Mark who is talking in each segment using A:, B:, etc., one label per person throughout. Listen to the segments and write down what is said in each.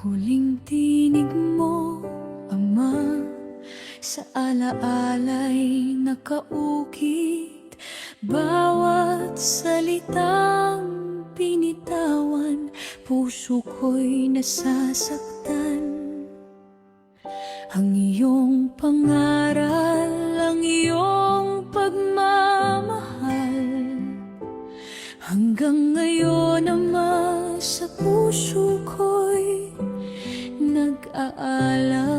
A: Huling tinig mo, Ama, sa alaala'y nakaukit. Bawat salitang pinitawan, puso ko'y nasasaktan. Ang iyong pangaral, ang iyong pagmamahal, hanggang ngayon, Ama, sa puso ko'y nag-aalab.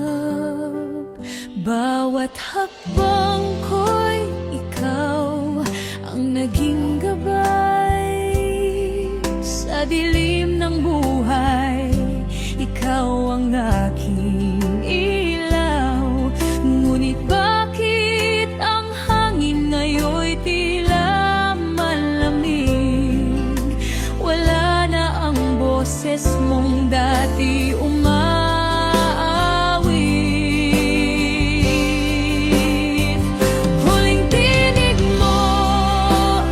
A: Bawat hakbang ko'y ikaw ang naging gabay. Sa dilim ng buhay, ikaw ang aking ilaw. Ngunit bakit ang hangin ngayon'y tila malamig? Wala na ang boses mong dati umaawit. Huling tinig mo,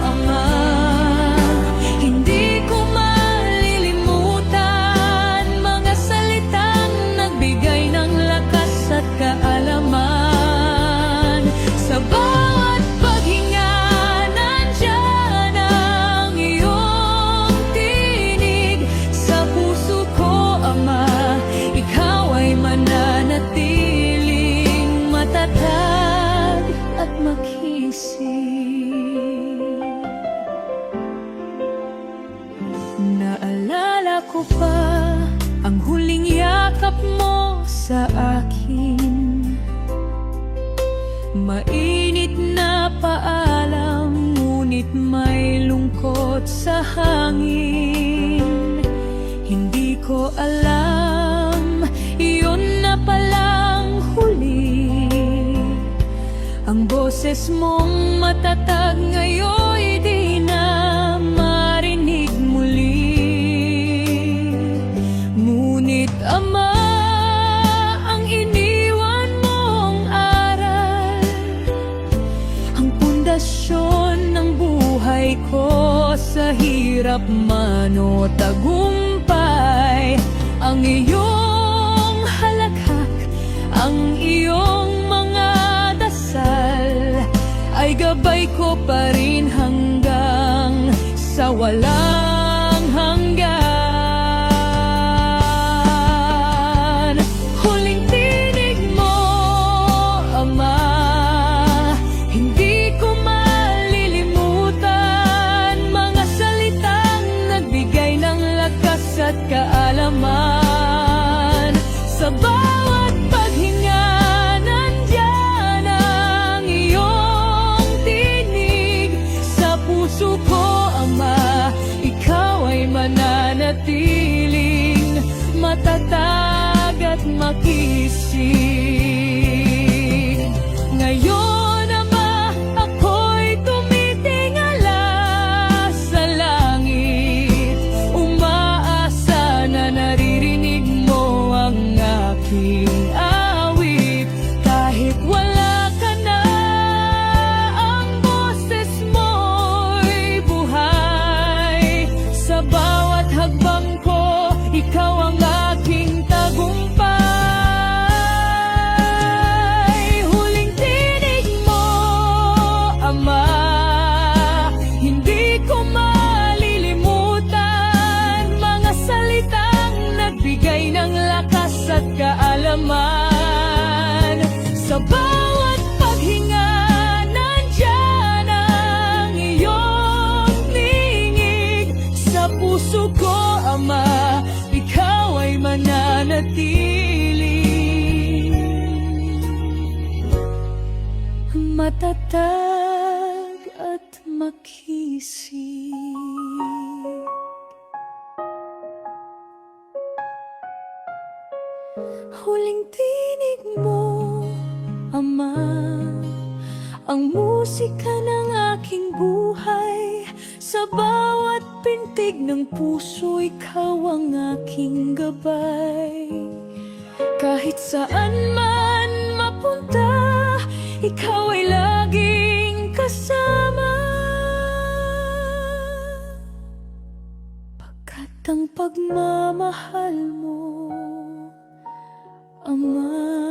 A: Ama, hindi ko malilimutan. Mga salitang nagbigay ng lakas at kaalaman. Sa bawat paghinga, nandyan ang iyong tinig. Sa puso ko, Ama, ikaw ay mananatiling matatag at makisig. Naalala ko pa ang huling yakap mo sa akin. Mainit na paalam, ngunit may lungkot sa hangin. Hindi ko alam, iyon na palang huli. Ang boses mong matatag ngayon'y di na marinig muli. Ngunit, Ama, ang iniwan mong aral, ang pundasyon ng buhay ko. Sa hirap man o tagumpay, ang iyong halakhak, ang iyong mga dasal ay gabay ko pa rin hanggang sa walang hanggan. Huling tinig mo, Ama, hindi ko malilimutan. Mga salitang nagbigay ng lakas at kaalaman. Sa bawat paghinga, nandyan ang iyong tinig. Sa puso ko, Ama, ikaw ay mananatiling matatag at makisig. Ngayon, Ama, ako'y tumitingala sa langit. Umaasa na naririnig mo ang aking awit. Kahit wala ka na, ang boses mo'y buhay. Sa bawat hagbang ko, ikaw ang aking tagumpay. Huling tinig mo, Ama, hindi ko malilimutan. Mga salitang nagbigay ng lakas at kaalaman. Sa bawat paghinga, nandyan ang iyong tingig. Sa puso ko, Ama, ikaw ay mananatiling matatag at makisig. Huling tinig mo, Ama, ang musika ng aking buhay. Sa bawat pintig ng puso, ikaw ang aking gabay. Kahit saan man mapunta, ikaw ay laging kasama. Pagkat ang pagmamahal mo Ama.